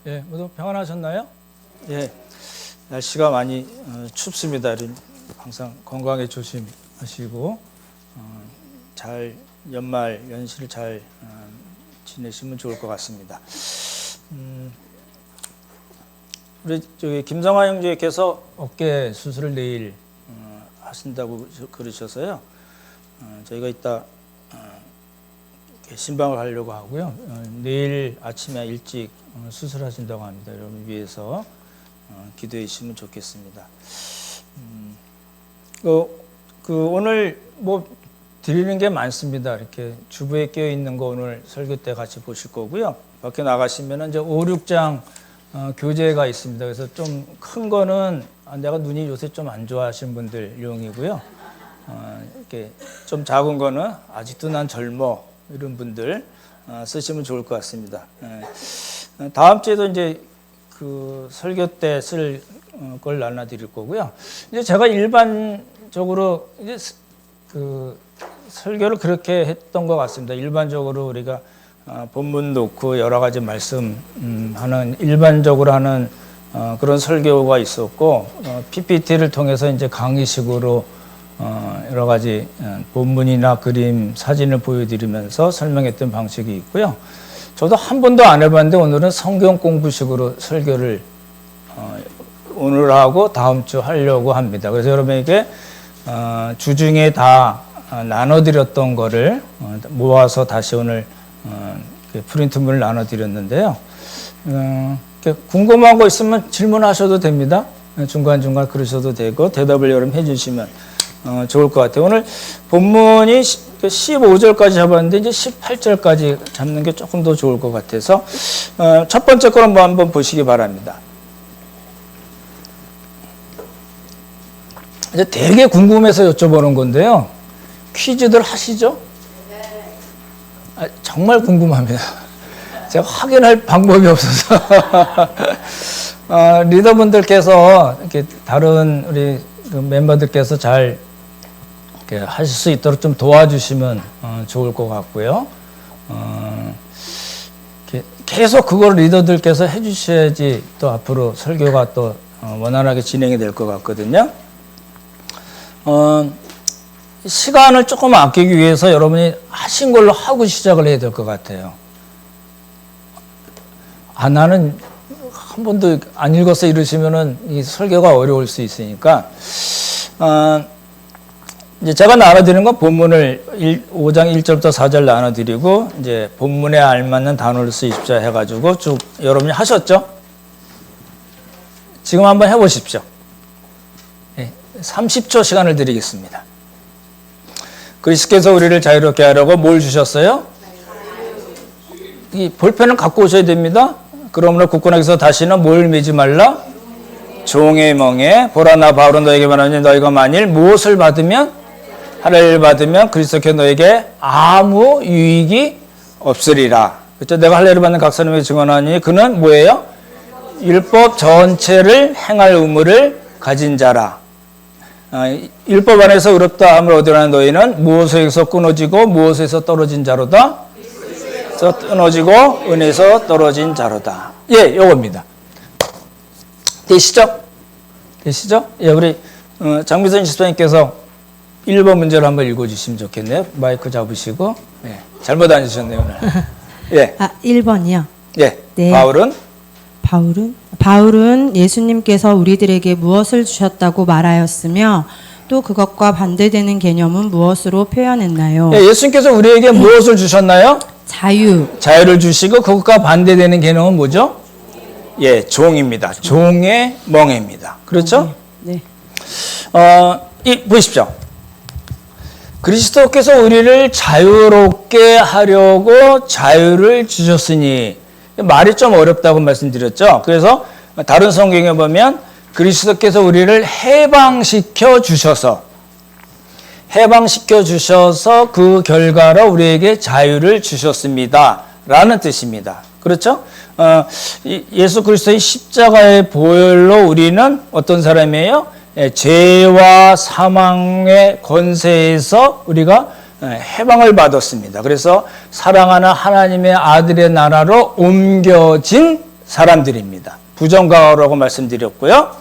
예, 모두 평안하셨나요? 예, 날씨가 많이 춥습니다. 항상 건강에 조심하시고 잘 연말 연시를 잘 지내시면 좋을 것 같습니다. 우리 저기 김성화 형제께서 어깨 수술을 내일 하신다고 그러셔서요. 저희가 이따 신방을 하려고 하고요. 내일 아침에 일찍 수술하신다고 합니다. 여러분 위해서 기도해 주시면 좋겠습니다. 오늘 뭐 드리는 게 많습니다. 이렇게 주부에 끼어 있는 거 오늘 설교 때 같이 보실 거고요. 밖에 나가시면은 이제 5, 6장 교재가 있습니다. 그래서 좀 큰 거는 내가 눈이 요새 좀 안 좋아하시는 분들 용이고요. 이렇게 좀 작은 거는 아직도 난 젊어 이런 분들 쓰시면 좋을 것 같습니다. 다음 주에도 이제 그 설교 때 쓸 걸 나눠드릴 거고요. 이제 제가 일반적으로 이제 그 설교를 그렇게 했던 것 같습니다. 일반적으로 우리가 본문 놓고 여러 가지 말씀 하는 일반적으로 하는 그런 설교가 있었고 PPT를 통해서 이제 강의식으로 여러 가지 본문이나 그림, 사진을 보여드리면서 설명했던 방식이 있고요. 저도 한 번도 안 해봤는데 오늘은 성경 공부식으로 설교를 오늘 하고 다음 주 하려고 합니다. 그래서 여러분에게 주중에 다 나눠드렸던 거를 모아서 다시 오늘 프린트문을 나눠드렸는데요. 궁금한 거 있으면 질문하셔도 됩니다. 중간중간 그러셔도 되고 대답을 여러분 해주시면 좋을 것 같아요. 오늘 본문이 15절까지 잡았는데 이제 18절까지 잡는 게 조금 더 좋을 것 같아서 첫 번째 걸 한번 보시기 바랍니다. 이제 되게 궁금해서 여쭤보는 건데요. 퀴즈들 하시죠? 정말 궁금합니다. 제가 확인할 방법이 없어서 리더분들께서 이렇게 다른 우리 멤버들께서 잘 이렇게 하실 수 있도록 좀 도와주시면 좋을 것 같고요. 계속 그걸 리더들께서 해주셔야지 또 앞으로 설교가 또 원활하게 진행이 될 것 같거든요. 시간을 조금 아끼기 위해서 여러분이 하신 걸로 하고 시작을 해야 될 것 같아요. 나는 한 번도 안 읽어서 이러시면은 이 설교가 어려울 수 있으니까, 이제 제가 나눠드리는 건 본문을 5장 1절부터 4절 나눠드리고, 이제 본문에 알맞는 단어를 쓰십시오 해가지고 쭉 여러분이 하셨죠? 지금 한번 해보십시오. 30초 시간을 드리겠습니다. 그리스도께서 우리를 자유롭게 하려고 뭘 주셨어요? 이 볼펜을 갖고 오셔야 됩니다. 그러므로 굳건하게서 다시는 뭘 매지 말라? 종의 멍에. 보라 나 바울은 너에게 말하니 너희가 만일 무엇을 받으면 할례를 받으면 그리스도께 너에게 아무 유익이 없으리라. 그렇죠? 내가 할례를 받는 각 사람에게 증언하니 그는 뭐예요? 율법 전체를 행할 의무를 가진 자라. 율법 안에서 의롭다 함을 얻으라는 너희는 무엇에서 끊어지고 무엇에서 떨어진 자로다? 끊어지고 은에서 떨어진 자로다. 예, 요겁니다. 되시죠? 되시죠? 예, 우리 장미선 집사님께서 1번 문제를 한번 읽어주시면 좋겠네요. 마이크 잡으시고. 예, 잘못 앉으셨네요 오늘. 예. 1번이요. 예. 네. 바울은 예수님께서 우리들에게 무엇을 주셨다고 말하였으며 또 그것과 반대되는 개념은 무엇으로 표현했나요? 예, 예수님께서 우리에게 무엇을 주셨나요? 자유를 주시고 그것과 반대되는 개념은 뭐죠? 예, 종입니다. 종의 멍에입니다. 그렇죠? 네. 보십시오. 그리스도께서 우리를 자유롭게 하려고 자유를 주셨으니 말이 좀 어렵다고 말씀드렸죠. 그래서 다른 성경에 보면 그리스도께서 우리를 해방시켜 주셔서 그 결과로 우리에게 자유를 주셨습니다. 라는 뜻입니다. 그렇죠? 예수 그리스도의 십자가의 보혈로 우리는 어떤 사람이에요? 죄와 사망의 권세에서 우리가 해방을 받았습니다. 그래서 사랑하는 하나님의 아들의 나라로 옮겨진 사람들입니다. 부정과거라고 말씀드렸고요.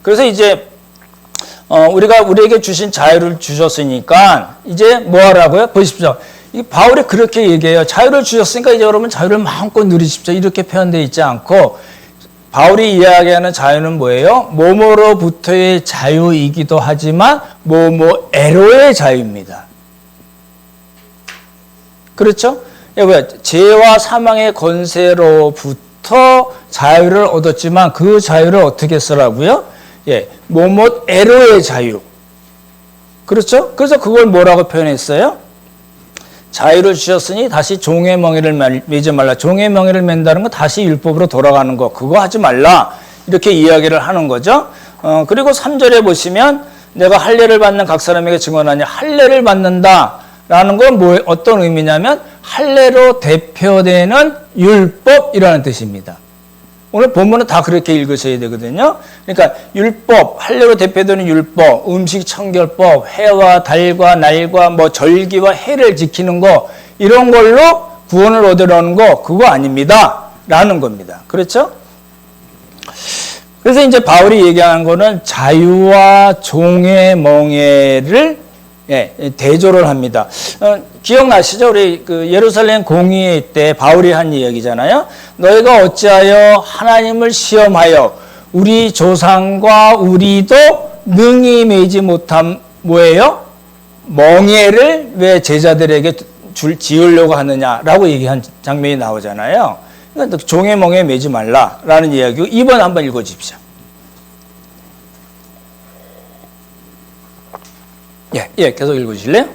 그래서 이제 우리에게 주신 자유를 주셨으니까 이제 뭐 하라고요? 보십시오. 이 바울이 그렇게 얘기해요. 자유를 주셨으니까 이제 여러분 자유를 마음껏 누리십시오. 이렇게 표현되어 있지 않고 바울이 이야기하는 자유는 뭐예요? 뭐뭐로부터의 자유이기도 하지만 뭐뭐에로의 자유입니다. 그렇죠? 왜? 죄와 사망의 권세로부터 자유를 얻었지만 그 자유를 어떻게 쓰라고요? 예, 뭐뭐에로의 자유. 그렇죠? 그래서 그걸 뭐라고 표현했어요? 자유를 주셨으니 다시 종의 멍에를 매지 말라. 종의 멍에를 맨다는 건 다시 율법으로 돌아가는 거. 그거 하지 말라. 이렇게 이야기를 하는 거죠. 그리고 3절에 보시면 내가 할례를 받는 각 사람에게 증언하니 할례를 받는다라는 건 어떤 의미냐면 할례로 대표되는 율법이라는 뜻입니다. 오늘 본문은 다 그렇게 읽으셔야 되거든요. 그러니까 율법, 할례로 대표되는 율법, 음식 청결법, 해와 달과 날과 절기와 해를 지키는 거 이런 걸로 구원을 얻으려는 거 그거 아닙니다. 라는 겁니다. 그렇죠? 그래서 이제 바울이 얘기하는 거는 자유와 종의 멍에를 대조를 합니다. 기억나시죠? 우리 예루살렘 공의 때 바울이 한 이야기잖아요. 너희가 어찌하여 하나님을 시험하여 우리 조상과 우리도 능히 매지 못한 뭐예요? 멍에를 왜 제자들에게 지으려고 하느냐라고 얘기한 장면이 나오잖아요. 그러니까 종의 멍에 매지 말라라는 이야기고 2번 한번 읽어주십시오. 예, 계속 읽어주실래요?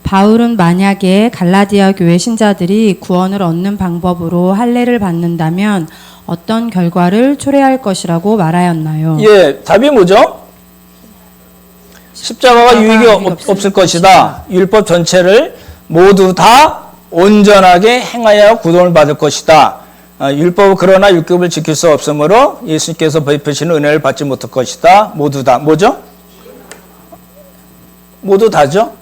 바울은 만약에 갈라디아 교회 신자들이 구원을 얻는 방법으로 할례를 받는다면 어떤 결과를 초래할 것이라고 말하였나요? 예, 답이 뭐죠? 십자가가 유익이 없을 것이다. 율법 전체를 모두 다 온전하게 행하여 구원을 받을 것이다. 율법은 그러나 율법을 지킬 수 없으므로 예수님께서 베푸시는 은혜를 받지 못할 것이다. 모두 다. 뭐죠? 모두 다죠?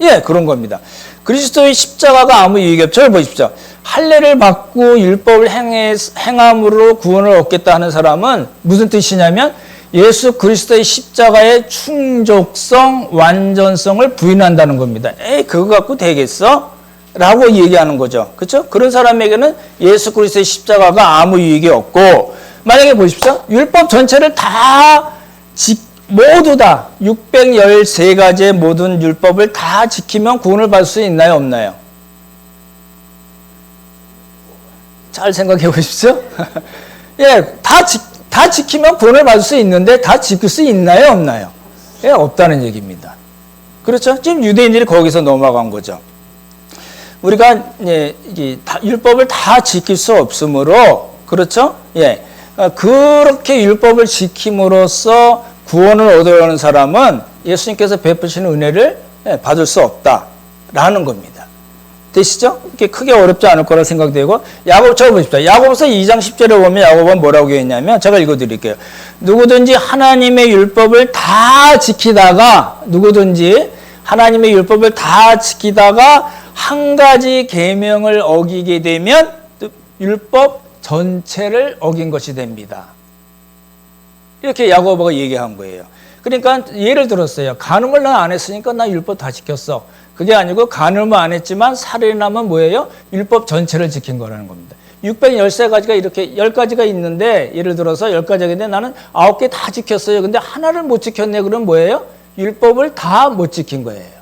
예, 그런 겁니다. 그리스도의 십자가가 아무 유익이 없죠. 저를 보십시오. 할례를 받고 율법을 행함으로 구원을 얻겠다 하는 사람은 무슨 뜻이냐면 예수 그리스도의 십자가의 충족성, 완전성을 부인한다는 겁니다. 에이, 그거 갖고 되겠어? 라고 얘기하는 거죠. 그렇죠? 그런 사람에게는 예수 그리스도의 십자가가 아무 유익이 없고 만약에 보십시오. 율법 전체를 모두 다 613가지의 모든 율법을 다 지키면 구원을 받을 수 있나요? 없나요? 잘 생각해 보십시오. 예, 다 지키면 구원을 받을 수 있는데 다 지킬 수 있나요? 없나요? 예, 없다는 얘기입니다. 그렇죠? 지금 유대인들이 거기서 넘어간 거죠. 우리가 율법을 다 지킬 수 없으므로 그렇죠? 예, 그렇게 율법을 지킴으로써 구원을 얻으려는 사람은 예수님께서 베푸시는 은혜를 받을 수 없다라는 겁니다. 되시죠? 이렇게 크게 어렵지 않을 거라 생각되고 야고보서 보십시오. 야고보서 2장 10절에 보면 야고보는 뭐라고 했냐면 제가 읽어드릴게요. 누구든지 하나님의 율법을 다 지키다가 한 가지 계명을 어기게 되면 율법 전체를 어긴 것이 됩니다. 이렇게 야고보가 얘기한 거예요. 그러니까 예를 들었어요. 간음을 난 안 했으니까 나 율법 다 지켰어. 그게 아니고 간음을 안 했지만 살인하면 뭐예요? 율법 전체를 지킨 거라는 겁니다. 613가지가 이렇게 10가지가 있는데 예를 들어서 10가지가 있는데 나는 9개 다 지켰어요. 근데 하나를 못 지켰네. 그럼 뭐예요? 율법을 다 못 지킨 거예요.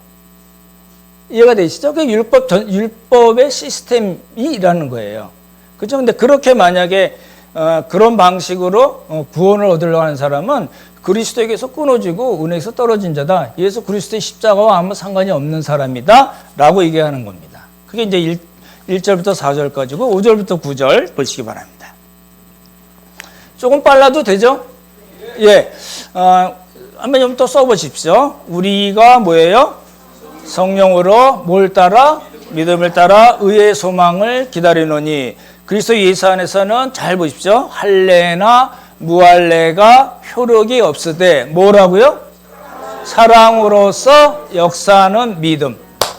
이해가 되시죠? 그 율법의 시스템이라는 거예요. 그렇죠? 근데 그렇게 만약에 그런 방식으로 구원을 얻으려고 하는 사람은 그리스도에게서 끊어지고 은혜에서 떨어진 자다. 예수 그리스도의 십자가와 아무 상관이 없는 사람이다. 라고 얘기하는 겁니다. 그게 이제 1절부터 4절까지고 5절부터 9절 보시기 바랍니다. 조금 빨라도 되죠? 예. 한번 좀 또 써보십시오. 우리가 뭐예요? 성령으로 뭘 따라? 믿음을 따라 의의 소망을 기다리노니 그리스도 예수 안에서는 잘 보십시오. 할례나 무할례가 효력이 없으되 뭐라고요? 사랑으로서 역사하는 믿음.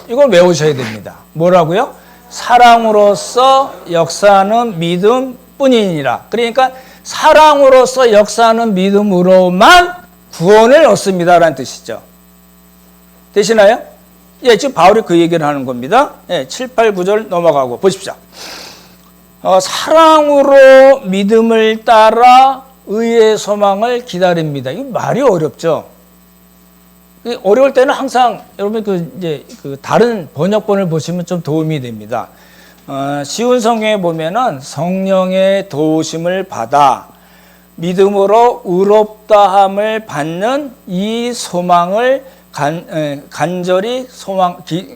이걸 외우셔야 됩니다. 뭐라고요? 사랑으로서 역사하는 믿음 뿐이니라. 그러니까 사랑으로서 역사하는 믿음으로만 구원을 얻습니다라는 뜻이죠. 되시나요? 예, 지금 바울이 그 얘기를 하는 겁니다. 예, 7, 8, 9절 넘어가고 보십시오. 사랑으로 믿음을 따라 의의 소망을 기다립니다. 이 말이 어렵죠. 어려울 때는 항상 여러분 그 다른 번역본을 보시면 좀 도움이 됩니다. 쉬운 성경에 보면은 성령의 도우심을 받아 믿음으로 의롭다함을 받는 이 소망을 간절히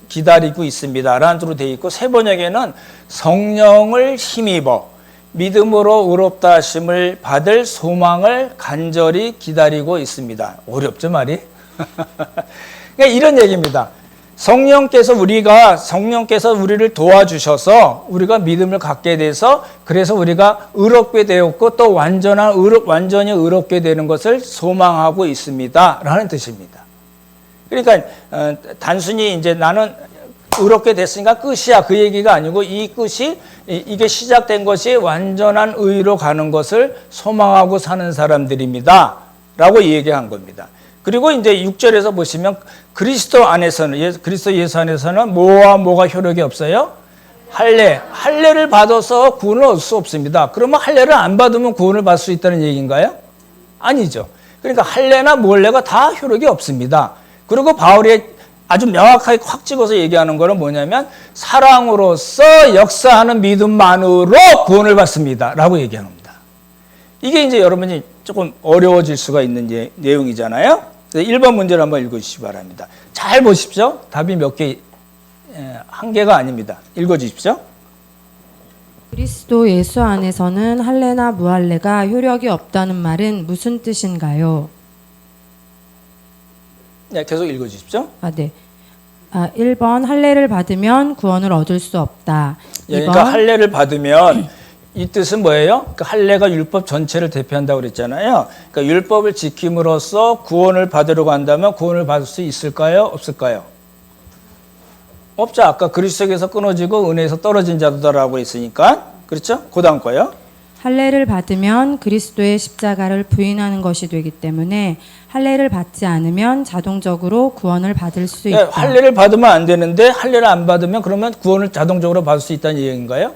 기다리고 있습니다. 라는 식으로 되어 있고, 새 번역에는 성령을 힘입어 믿음으로 의롭다 하심을 받을 소망을 간절히 기다리고 있습니다. 어렵죠, 말이? 그러니까 이런 얘기입니다. 성령께서 우리를 도와주셔서 우리가 믿음을 갖게 돼서 그래서 우리가 의롭게 되었고 또 완전히 의롭게 되는 것을 소망하고 있습니다. 라는 뜻입니다. 그러니까 단순히 이제 나는 의롭게 됐으니까 끝이야 그 얘기가 아니고 이 끝이 이게 시작된 것이 완전한 의로 가는 것을 소망하고 사는 사람들입니다. 라고 얘기한 겁니다. 그리고 이제 6절에서 보시면 그리스도 예수 안에서는 뭐가 효력이 없어요? 할례를 받아서 구원을 얻을 수 없습니다. 그러면 할례를 안 받으면 구원을 받을 수 있다는 얘기인가요? 아니죠. 그러니까 할례나 몰례가 다 효력이 없습니다. 그리고 바울이 아주 명확하게 확 찍어서 얘기하는 거는 뭐냐면 사랑으로서 역사하는 믿음만으로 구원을 받습니다. 라고 얘기하는 겁니다. 이게 이제 여러분이 조금 어려워질 수가 있는 내용이잖아요. 1번 문제를 한번 읽어주시기 바랍니다. 잘 보십시오. 답이 한 개가 아닙니다. 읽어주십시오. 그리스도 예수 안에서는 할례나 무할례가 효력이 없다는 말은 무슨 뜻인가요? 네, 계속 읽어주십시오. 네. 1번 할례를 받으면 구원을 얻을 수 없다. 그러니까 할례를 받으면 이 뜻은 뭐예요? 그러니까 할례가 율법 전체를 대표한다고 그랬잖아요. 그러니까 율법을 지킴으로써 구원을 받으려고 한다면 구원을 받을 수 있을까요? 없을까요? 없죠. 아까 그리스도에서 끊어지고 은혜에서 떨어진 자도다라고 했으니까. 그렇죠? 그 다음 거요. 할례를 받으면 그리스도의 십자가를 부인하는 것이 되기 때문에 할례를 받지 않으면 자동적으로 구원을 받을 수 있다. 할례를 받으면 안 되는데 할례를 안 받으면 그러면 구원을 자동적으로 받을 수 있다는 얘기인가요?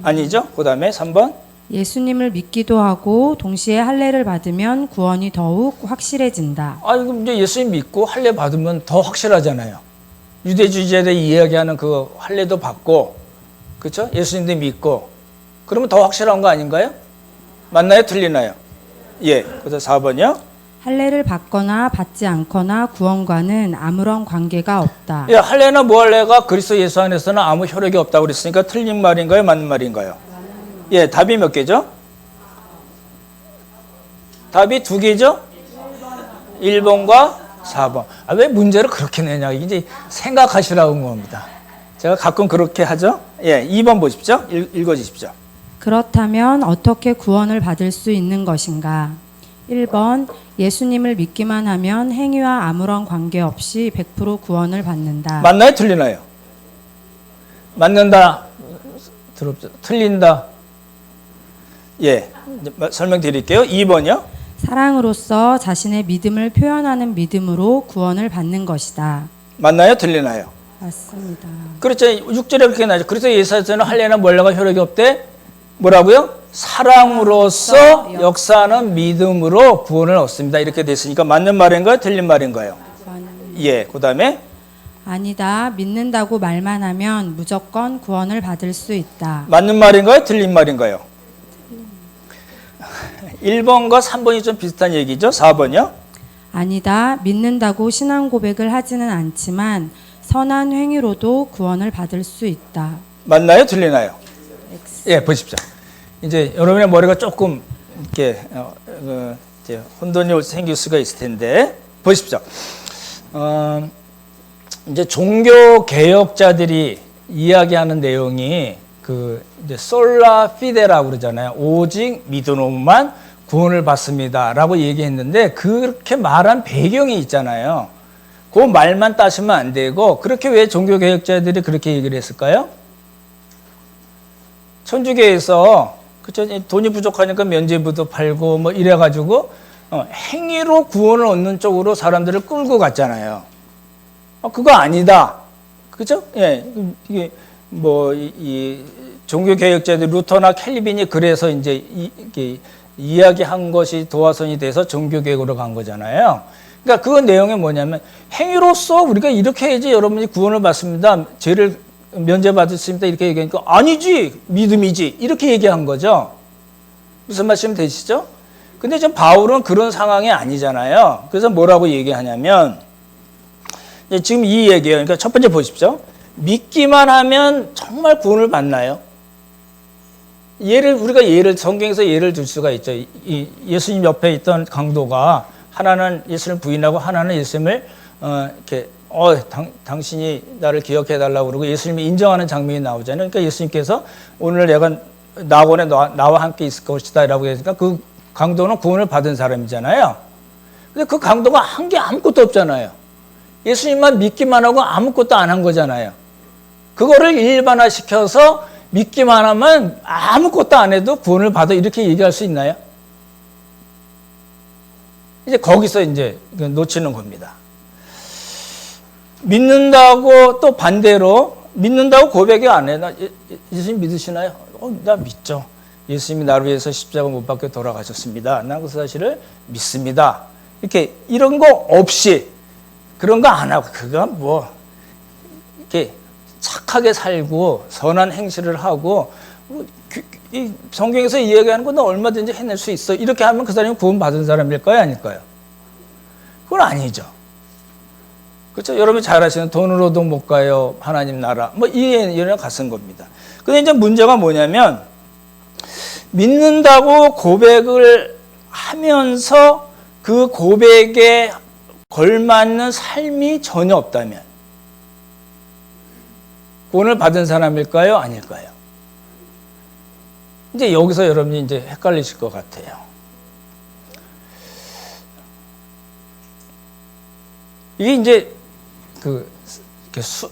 아니죠. 그 다음에 3번. 예수님을 믿기도 하고 동시에 할례를 받으면 구원이 더욱 확실해진다. 그럼 이제 예수님 믿고 할례 받으면 더 확실하잖아요. 유대주의자들이 이야기하는 그 할례도 받고, 그렇죠? 예수님도 믿고, 그러면 더 확실한 거 아닌가요? 맞나요? 틀리나요? 예. 그래서 4번이요. 할례를 받거나 받지 않거나 구원과는 아무런 관계가 없다. 예, 할례나 무할례가 그리스도 예수 안에서는 아무 효력이 없다고 그랬으니까 틀린 말인가요? 맞는 말인가요? 예, 답이 몇 개죠? 답이 2개죠? 1번과 4번. 왜 문제를 그렇게 내냐. 이제 생각하시라고 한 겁니다. 제가 가끔 그렇게 하죠? 예, 2번 보십시오. 읽어주십시오. 그렇다면 어떻게 구원을 받을 수 있는 것인가? 1번 예수님을 믿기만 하면 행위와 아무런 관계없이 100% 구원을 받는다. 맞나요? 틀리나요? 맞는다. 틀린다. 예, 설명드릴게요. 2번이요. 사랑으로서 자신의 믿음을 표현하는 믿음으로 구원을 받는 것이다. 맞나요? 틀리나요? 맞습니다. 그렇죠. 6절에 그렇게 나죠. 그래서 예수에서는 할례나 무할례가 효력이 없대. 뭐라고요? 사랑으로서 역사하는 믿음으로 구원을 얻습니다. 이렇게 됐으니까 맞는 말인가요? 틀린 말인가요? 예, 그 다음에 아니다. 믿는다고 말만 하면 무조건 구원을 받을 수 있다. 맞는 말인가요? 틀린 말인가요? 1번과 3번이 좀 비슷한 얘기죠. 4번이요? 아니다. 믿는다고 신앙 고백을 하지는 않지만 선한 행위로도 구원을 받을 수 있다. 맞나요? 틀리나요? 예, 보십시오. 이제 여러분의 머리가 조금 이렇게 이제 혼돈이 생길 수가 있을 텐데 보십시오. 이제 종교 개혁자들이 이야기하는 내용이 이제 솔라 피데라고 그러잖아요. 오직 믿음으로만 구원을 받습니다라고 얘기했는데 그렇게 말한 배경이 있잖아요. 그 말만 따시면 안 되고 그렇게 왜 종교 개혁자들이 그렇게 얘기를 했을까요? 천주교에서 그쵸? 돈이 부족하니까 면죄부도 팔고 뭐 이래가지고 행위로 구원을 얻는 쪽으로 사람들을 끌고 갔잖아요. 그거 아니다. 그죠? 예, 이게 뭐 이 종교 개혁자들 루터나 캘빈이 그래서 이제 이게 이야기한 것이 도화선이 돼서 종교 개혁으로 간 거잖아요. 그러니까 그 내용이 뭐냐면 행위로서 우리가 이렇게 해야지 여러분이 구원을 받습니다. 죄를 면제받으십니다. 이렇게 얘기하니까 아니지, 믿음이지. 이렇게 얘기한 거죠. 무슨 말씀 되시죠? 근데 지금 바울은 그런 상황이 아니잖아요. 그래서 뭐라고 얘기하냐면 지금 이 얘기예요. 그러니까 첫 번째 보십시오. 믿기만 하면 정말 구원을 받나요? 우리가 성경에서 예를 들 수가 있죠. 예수님 옆에 있던 강도가 하나는 예수님을 부인하고 하나는 예수님을 이렇게 당신이 나를 기억해 달라고 그러고 예수님이 인정하는 장면이 나오잖아요. 그러니까 예수님께서 오늘 내가 낙원에 나와 함께 있을 것이다라고 했으니까 그 강도는 구원을 받은 사람이잖아요. 근데 그 강도가 한 게 아무것도 없잖아요. 예수님만 믿기만 하고 아무것도 안 한 거잖아요. 그거를 일반화시켜서 믿기만 하면 아무것도 안 해도 구원을 받아 이렇게 얘기할 수 있나요? 이제 거기서 이제 놓치는 겁니다. 믿는다고 또 반대로 믿는다고 고백이 안 해. 나 예수님 믿으시나요? 나 믿죠. 예수님이 나를 위해서 십자가 못 박혀 돌아가셨습니다. 난 그 사실을 믿습니다. 이렇게 이런 거 없이 그런 거 안 하고 그가 뭐 이렇게 착하게 살고 선한 행실을 하고 이 성경에서 이야기하는 건 너 얼마든지 해낼 수 있어. 이렇게 하면 그 사람이 구원 받은 사람일까요? 아닐까요? 그건 아니죠. 그렇죠? 여러분이 잘 아시는 돈으로도 못 가요. 하나님 나라. 뭐 이런 같은 겁니다. 근데 이제 문제가 뭐냐면 믿는다고 고백을 하면서 그 고백에 걸맞는 삶이 전혀 없다면 구원을 받은 사람일까요? 아닐까요? 이제 여기서 여러분이 이제 헷갈리실 것 같아요. 이게 이제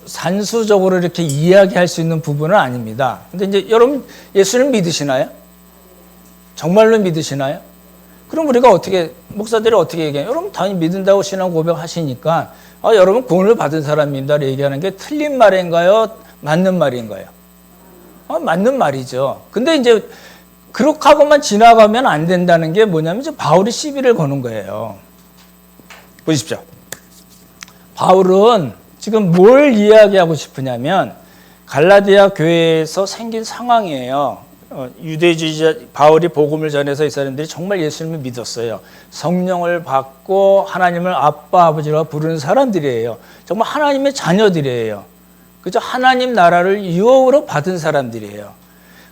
산수적으로 이렇게 이야기할 수 있는 부분은 아닙니다. 근데 이제 여러분 예수를 믿으시나요? 정말로 믿으시나요? 그럼 우리가 목사들이 어떻게 얘기해요? 여러분 당연히 믿는다고 신앙 고백하시니까 여러분 구원을 받은 사람입니다. 얘기하는 게 틀린 말인가요? 맞는 말인가요? 맞는 말이죠. 근데 이제 그렇게 하고만 지나가면 안 된다는 게 뭐냐면 이제 바울이 시비를 거는 거예요. 보십시오. 바울은 지금 뭘 이야기하고 싶으냐면 갈라디아 교회에서 생긴 상황이에요. 유대주의자 바울이 복음을 전해서 이 사람들이 정말 예수님을 믿었어요. 성령을 받고 하나님을 아빠 아버지라고 부르는 사람들이에요. 정말 하나님의 자녀들이에요. 그죠? 하나님 나라를 유업으로 받은 사람들이에요.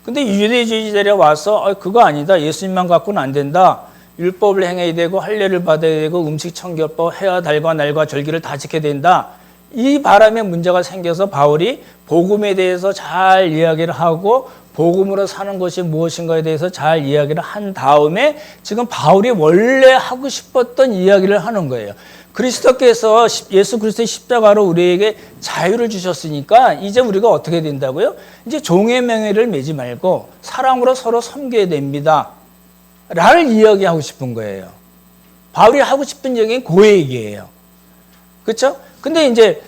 근데 유대주의자들이 와서 그거 아니다. 예수님만 갖고는 안 된다. 율법을 행해야 되고 할례를 받아야 되고 음식 청결법, 해와 달과 날과 절기를 다 지켜야 된다. 이 바람에 문제가 생겨서 바울이 복음에 대해서 잘 이야기를 하고 복음으로 사는 것이 무엇인가에 대해서 잘 이야기를 한 다음에 지금 바울이 원래 하고 싶었던 이야기를 하는 거예요. 그리스도께서 예수 그리스도의 십자가로 우리에게 자유를 주셨으니까 이제 우리가 어떻게 된다고요? 이제 종의 명예를 매지 말고 사랑으로 서로 섬겨야 됩니다. 라를 이야기하고 싶은 거예요. 바울이 하고 싶은 얘기는 그 얘기예요. 그렇죠? 근데 이제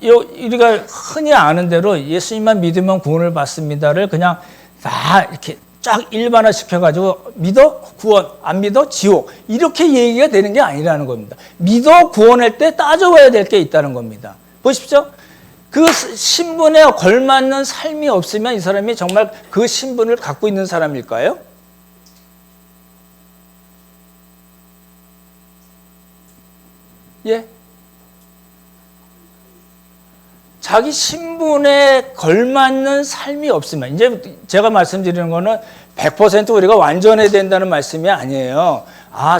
우리가 흔히 아는 대로 예수님만 믿으면 구원을 받습니다를 그냥 다 이렇게 쫙 일반화 시켜가지고 믿어 구원, 안 믿어 지옥 이렇게 얘기가 되는 게 아니라는 겁니다. 믿어 구원할 때 따져봐야 될 게 있다는 겁니다. 보십시오. 그 신분에 걸맞는 삶이 없으면 이 사람이 정말 그 신분을 갖고 있는 사람일까요? 예? 자기 신분에 걸맞는 삶이 없으면 이제 제가 말씀드리는 거는 100% 우리가 완전해야 된다는 말씀이 아니에요.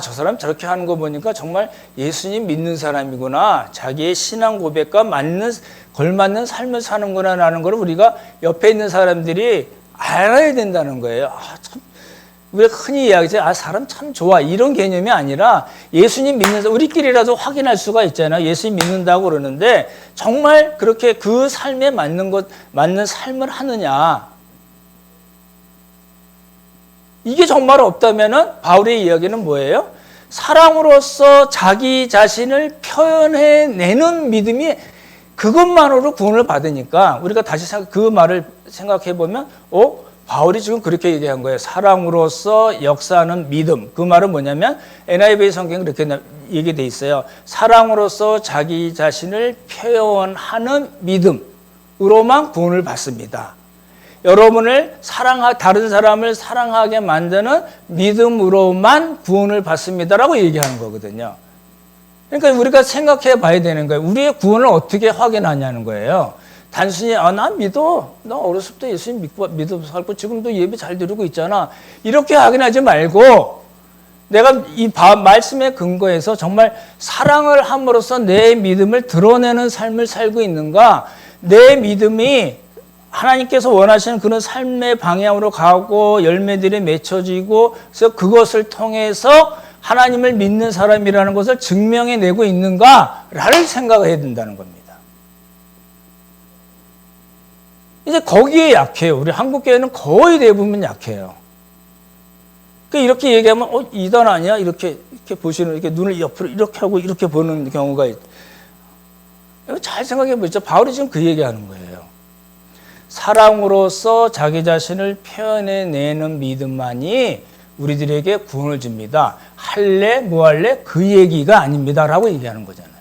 저 사람 저렇게 하는 거 보니까 정말 예수님 믿는 사람이구나. 자기의 신앙 고백과 걸맞는 삶을 사는구나 라는 걸 우리가 옆에 있는 사람들이 알아야 된다는 거예요. 참 우리가 흔히 이야기하죠. 사람 참 좋아. 이런 개념이 아니라 예수님 믿는 사람, 우리끼리라도 확인할 수가 있잖아요. 예수님 믿는다고 그러는데 정말 그렇게 그 삶에 맞는 삶을 하느냐. 이게 정말 없다면은 바울의 이야기는 뭐예요? 사랑으로서 자기 자신을 표현해내는 믿음이 그것만으로 구원을 받으니까 우리가 다시 그 말을 생각해 보면 바울이 지금 그렇게 얘기한 거예요. 사랑으로서 역사하는 믿음. 그 말은 뭐냐면 NIV 성경에 그렇게 얘기돼 있어요. 사랑으로서 자기 자신을 표현하는 믿음으로만 구원을 받습니다. 여러분을 다른 사람을 사랑하게 만드는 믿음으로만 구원을 받습니다라고 얘기하는 거거든요. 그러니까 우리가 생각해 봐야 되는 거예요. 우리의 구원을 어떻게 확인하냐는 거예요. 단순히 나 믿어. 나 어렸을 때 예수님 믿어 살고 지금도 예배 잘 드리고 있잖아. 이렇게 확인하지 말고 내가 이 말씀에 근거해서 정말 사랑을 함으로써 내 믿음을 드러내는 삶을 살고 있는가, 내 믿음이 하나님께서 원하시는 그런 삶의 방향으로 가고 열매들이 맺혀지고 그래서 그것을 통해서 하나님을 믿는 사람이라는 것을 증명해내고 있는가를 생각해야 된다는 겁니다. 이제 거기에 약해요. 우리 한국교회는 거의 대부분 약해요. 이렇게 얘기하면 이단 아니야? 이렇게 보시는, 이렇게 눈을 옆으로 이렇게 하고 이렇게 보는 경우가 잘 생각해 보시죠. 바울이 지금 그 얘기하는 거예요. 사랑으로서 자기 자신을 표현해내는 믿음만이 우리들에게 구원을 줍니다. 할래 뭐 할래 그 얘기가 아닙니다 라고 얘기하는 거잖아요.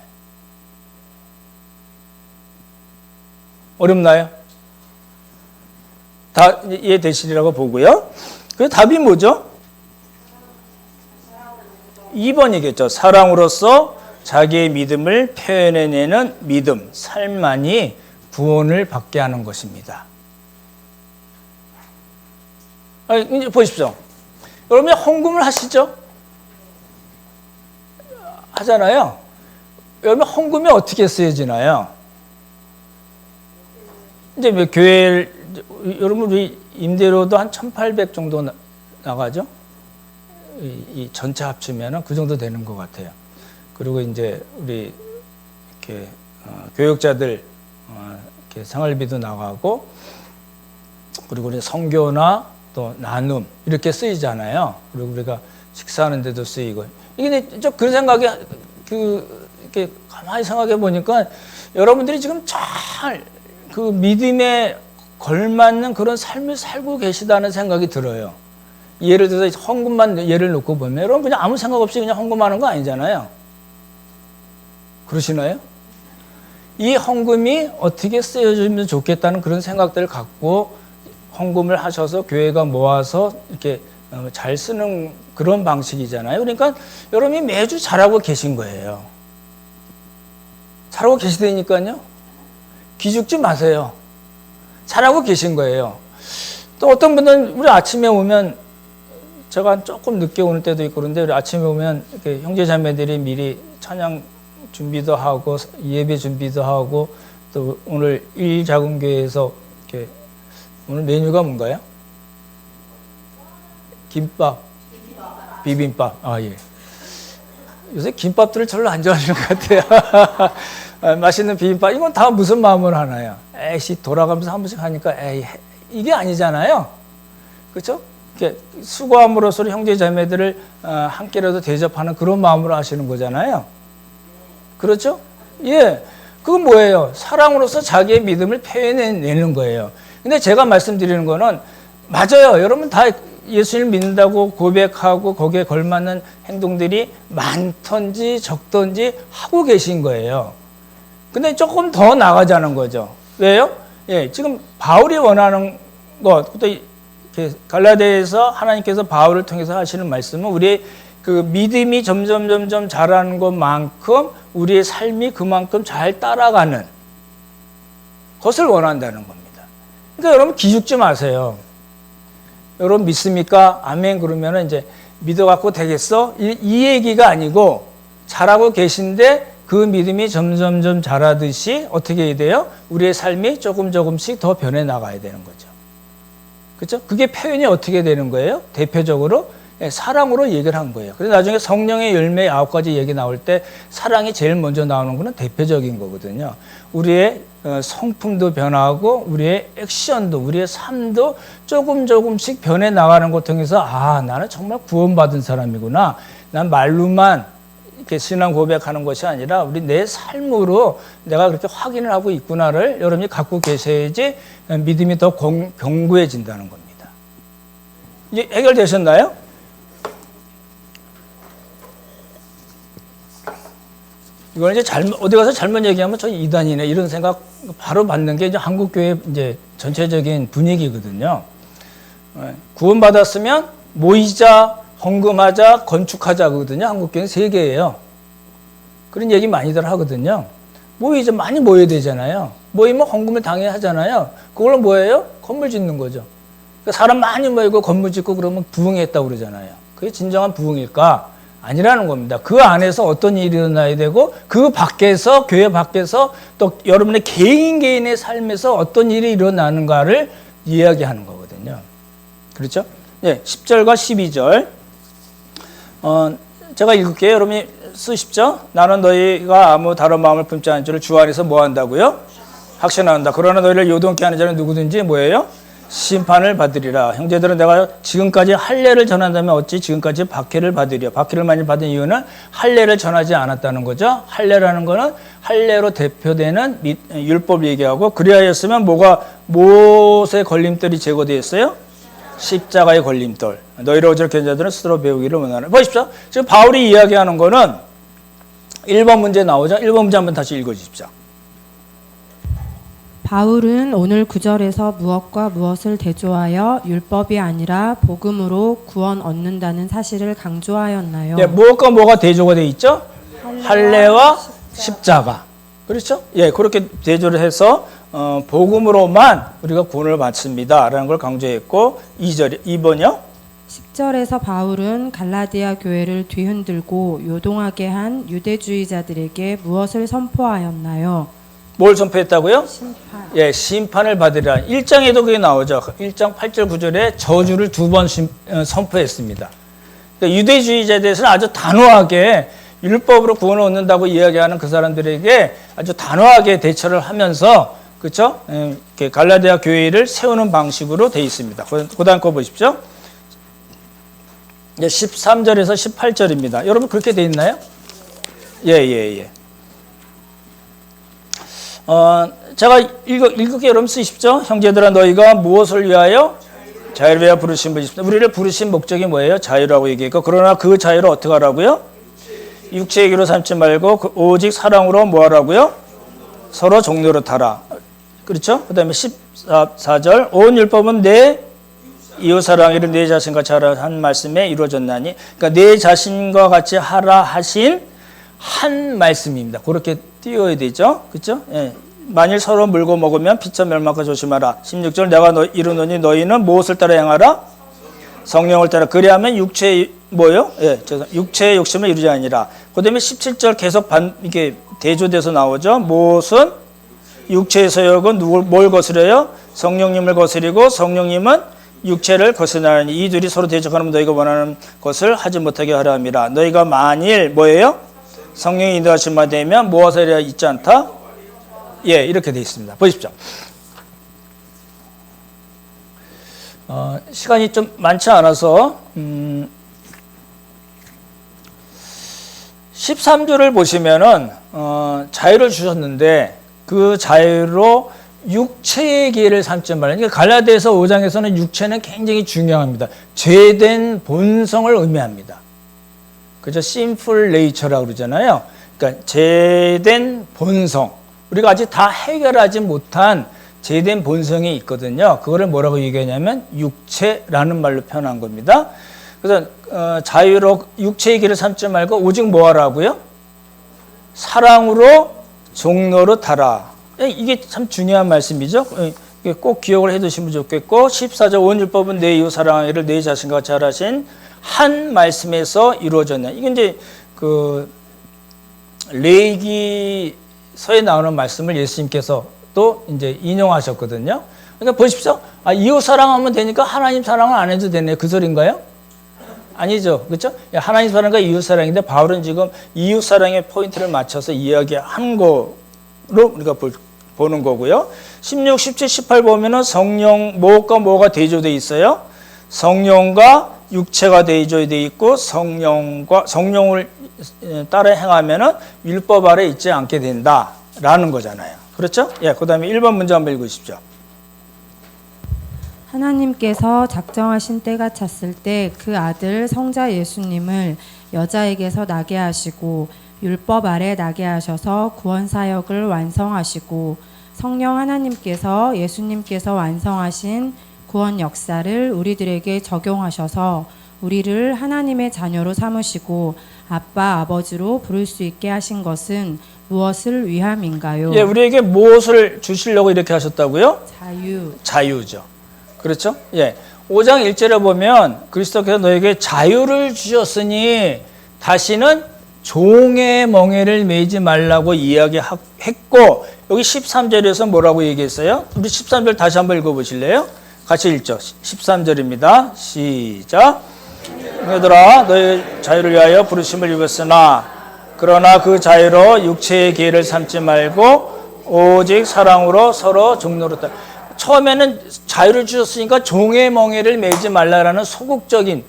어렵나요? 다 이해되시리라고 보고요. 그 답이 뭐죠? 2번이겠죠. 사랑으로서 자기의 믿음을 표현해내는 믿음, 삶만이 구원을 받게 하는 것입니다. 이제 보십시오. 여러분이 헌금을 하시죠? 하잖아요. 여러분 헌금이 어떻게 쓰여지나요? 이제 교회 여러분 우리 임대료도 한 1,800 정도 나가죠? 이 전체 합치면은 그 정도 되는 것 같아요. 그리고 이제 우리 이렇게 교육자들 이렇게 생활비도 나가고 그리고 우리 선교나 또 나눔 이렇게 쓰이잖아요. 그리고 우리가 식사하는 데도 쓰이고 이게 좀 그런 생각이 이렇게 가만히 생각해 보니까 여러분들이 지금 잘 그 믿음에 걸맞는 그런 삶을 살고 계시다는 생각이 들어요. 예를 들어서 헌금만 예를 놓고 보면 여러분 그냥 아무 생각 없이 그냥 헌금하는 거 아니잖아요. 그러시나요? 이 헌금이 어떻게 쓰여지면 좋겠다는 그런 생각들을 갖고 헌금을 하셔서 교회가 모아서 이렇게 잘 쓰는 그런 방식이잖아요. 그러니까 여러분이 매주 잘하고 계신 거예요. 잘하고 계시다니까요. 기죽지 마세요. 잘하고 계신 거예요. 또 어떤 분들은 우리 아침에 오면 제가 조금 늦게 오는 때도 있고 그런데 우리 아침에 오면 이렇게 형제 자매들이 미리 찬양 준비도 하고 예배 준비도 하고 또 오늘 일자금교회에서 이렇게 오늘 메뉴가 뭔가요? 김밥, 비빔밥. 예. 요새 김밥들을 별로 안 좋아하시는 것 같아요. 맛있는 비빔밥. 이건 다 무슨 마음으로 하나요? 에이씨, 돌아가면서 한 번씩 하니까, 이게 아니잖아요. 그렇죠? 이렇게 수고함으로써 형제 자매들을 함께라도 대접하는 그런 마음으로 하시는 거잖아요. 그렇죠? 예. 그건 뭐예요? 사랑으로서 자기의 믿음을 표현해내는 거예요. 근데 제가 말씀드리는 거는 맞아요. 여러분 다 예수님을 믿는다고 고백하고 거기에 걸맞는 행동들이 많던지 적던지 하고 계신 거예요. 근데 조금 더 나가자는 거죠. 왜요? 예, 지금 바울이 원하는 것, 또 갈라디아에서 하나님께서 바울을 통해서 하시는 말씀은 우리의 그 믿음이 점점 자라는 것만큼 우리의 삶이 그만큼 잘 따라가는 것을 원한다는 겁니다. 그러니까 여러분 기죽지 마세요. 여러분 믿습니까? 아멘 그러면은 이제 믿어갖고 되겠어? 이 얘기가 아니고 잘하고 계신데 그 믿음이 점점 자라듯이 어떻게 해야 돼요? 우리의 삶이 조금씩 더 변해 나가야 되는 거죠. 그렇죠? 그게 표현이 어떻게 되는 거예요? 대표적으로 예, 사랑으로 얘기를 한 거예요. 그래서 나중에 성령의 열매 9가지 얘기 나올 때 사랑이 제일 먼저 나오는 거는 대표적인 거거든요. 우리의 성품도 변하고 우리의 액션도 우리의 삶도 조금씩 변해 나가는 것 통해서 아, 나는 정말 구원받은 사람이구나. 난 말로만 이렇게 신앙 고백하는 것이 아니라 우리 내 삶으로 내가 그렇게 확인을 하고 있구나를 여러분이 갖고 계셔야지 믿음이 더 견고해진다는 겁니다. 이제 해결되셨나요? 이거는 이제 어디 가서 잘못 얘기하면 저 이단이네 이런 생각 바로 받는 게 이제 한국교회 이제 전체적인 분위기거든요. 구원받았으면 모이자, 헌금하자, 건축하자거든요. 한국교회는 3개예요. 그런 얘기 많이들 하거든요. 모이자, 많이 모여야 되잖아요. 모이면 헌금을 당연히 하잖아요. 그걸로 뭐예요? 건물 짓는 거죠. 그러니까 사람 많이 모이고 건물 짓고 그러면 부흥했다고 그러잖아요. 그게 진정한 부흥일까? 아니라는 겁니다. 그 안에서 어떤 일이 일어나야 되고 그 밖에서 교회 밖에서 또 여러분의 개인의 삶에서 어떤 일이 일어나는가를 이야기하는 거거든요. 그렇죠? 네, 10절과 12절 제가 읽을게요. 여러분이 쓰십시오. 나는 너희가 아무 다른 마음을 품지 않은 줄을 주 안에서 뭐 한다고요? 확신한다. 그러나 너희를 요동케 하는 자는 누구든지 뭐예요? 심판을 받으리라. 형제들은 내가 지금까지 할례를 전한다면 어찌 지금까지 박해를 받으리요. 박해를 많이 받은 이유는 할례를 전하지 않았다는 거죠. 할례라는 거는 할례로 대표되는 율법 얘기하고 그리하였으면 무엇의 걸림돌이 제거되었어요? 십자가의 걸림돌. 너희를 어저께 자들은 스스로 배우기를 원하는. 보십시오. 지금 바울이 이야기하는 거는 1번 문제 나오죠. 1번 문제 한번 다시 읽어주십시오. 바울은 오늘 9절에서 무엇과 무엇을 대조하여 율법이 아니라 복음으로 구원 얻는다는 사실을 강조하였나요? 네, 무엇과 뭐가 대조가 되어 있죠? 할례와 십자가. 그렇죠? 예, 그렇게 대조를 해서 복음으로만 우리가 구원을 받습니다라는 걸 강조했고 2번이요? 10절에서 바울은 갈라디아 교회를 뒤흔들고 요동하게 한 유대주의자들에게 무엇을 선포하였나요? 뭘 선포했다고요? 심판. 예, 심판을 받으리라. 1장에도 그게 나오죠. 1장 8절 9절에 저주를 2번 선포했습니다. 그러니까 유대주의자에 대해서는 아주 단호하게 율법으로 구원을 얻는다고 이야기하는 그 사람들에게 아주 단호하게 대처를 하면서 그렇죠? 이렇게 갈라디아 교회를 세우는 방식으로 되어 있습니다. 그 다음 거 보십시오. 13절에서 18절입니다. 여러분 그렇게 되어 있나요? 예. 제가 읽을게 여러분 쓰십시오. 형제들아 너희가 무엇을 위하여? 자유를 위하여 부르신 분이십니다. 우리를 부르신 목적이 뭐예요? 자유라고 얘기했고 그러나 그 자유를 어떻게 하라고요? 육체의 기로 삼지 말고 오직 사랑으로 뭐 하라고요? 서로 종로로 타라. 그렇죠? 그 다음에 14절 온 율법은 내 이웃 사랑이를 내 자신같이 하라 한 말씀에 이루어졌나니 그러니까 내 자신과 같이 하라 하신 한 말씀입니다. 그렇게 띄워야 되죠. 그렇죠? 예. 만일 서로 물고 먹으면 피차 멸망과 조심하라. 16절 내가 이르노니 너희는 무엇을 따라 행하라? 성령을 따라 그리하면 육체의 뭐요? 예, 육체의 욕심을 이루지 아니라. 그다음에 17절 계속 이게 대조돼서 나오죠. 무엇은 육체의 소욕은 뭘 거스려요? 성령님을 거스리고 성령님은 육체를 거스르나니 이 둘이 서로 대적하면 너희가 원하는 것을 하지 못하게 하라 함이라. 너희가 만일 뭐예요? 성령이 인도하신 바 되면 무엇을 있지 않다? 예, 이렇게 되어 있습니다. 보십시오. 시간이 좀 많지 않아서 13조를 보시면은 자유를 주셨는데 그 자유로 육체의 기회를 삼지 말라. 그러니까 갈라디아서 5장에서는 육체는 굉장히 중요합니다. 죄된 본성을 의미합니다. 그죠? sinful nature라고 그러잖아요. 그러니까 죄된 본성. 우리가 아직 다 해결하지 못한 죄된 본성이 있거든요. 그거를 뭐라고 얘기하냐면 육체라는 말로 표현한 겁니다. 그래서 자유로 육체의 길을 삼지 말고 오직 뭐 하라고요? 사랑으로 종로로 타라. 이게 참 중요한 말씀이죠. 꼭 기억을 해두시면 좋겠고 14절 온 율법은 내 이웃 사랑하기를 내 자신과 같이 하라신 한 말씀에서 이루어졌냐. 이게 이제 그 레위기서에 나오는 말씀을 예수님께서 또 이제 인용하셨거든요. 그러니까 보십시오. 이웃 사랑하면 되니까 하나님 사랑을 안 해도 되네. 그 소리인가요? 아니죠. 그렇죠? 하나님 사랑과 이웃 사랑인데 바울은 지금 이웃 사랑의 포인트를 맞춰서 이야기한 거로 우리가 보는 거고요. 16, 17, 18 보면은 성령, 무엇과 뭐가 대조되어 있어요? 성령과 육체가 대조되어 있고 성령을 따라 행하면은 율법 아래 있지 않게 된다라는 거잖아요. 그렇죠? 예, 그다음에 1번 문제 한번 읽으십시오. 하나님께서 작정하신 때가 찼을 때 그 아들 성자 예수님을 여자에게서 나게 하시고 율법 아래 나게 하셔서 구원 사역을 완성하시고 성령 하나님께서 예수님께서 완성하신 구원 역사를 우리들에게 적용하셔서 우리를 하나님의 자녀로 삼으시고 아빠 아버지로 부를 수 있게 하신 것은 무엇을 위함인가요? 예, 우리에게 무엇을 주시려고 이렇게 하셨다고요? 자유죠. 그렇죠? 예. 5장 1절에 보면 그리스도께서 너에게 자유를 주셨으니 다시는 종의 멍에를 매지 말라고 이야기했고, 여기 13절에서 뭐라고 얘기했어요? 우리 13절 다시 한번 읽어보실래요? 같이 읽죠. 13절입니다. 시작. 얘들아, 너의 자유를 위하여 부르심을 입었으나 그러나 그 자유로 육체의 기회를 삼지 말고 오직 사랑으로 서로 종노릇하라. 처음에는 자유를 주셨으니까 종의 멍에를 매지 말라라는 소극적인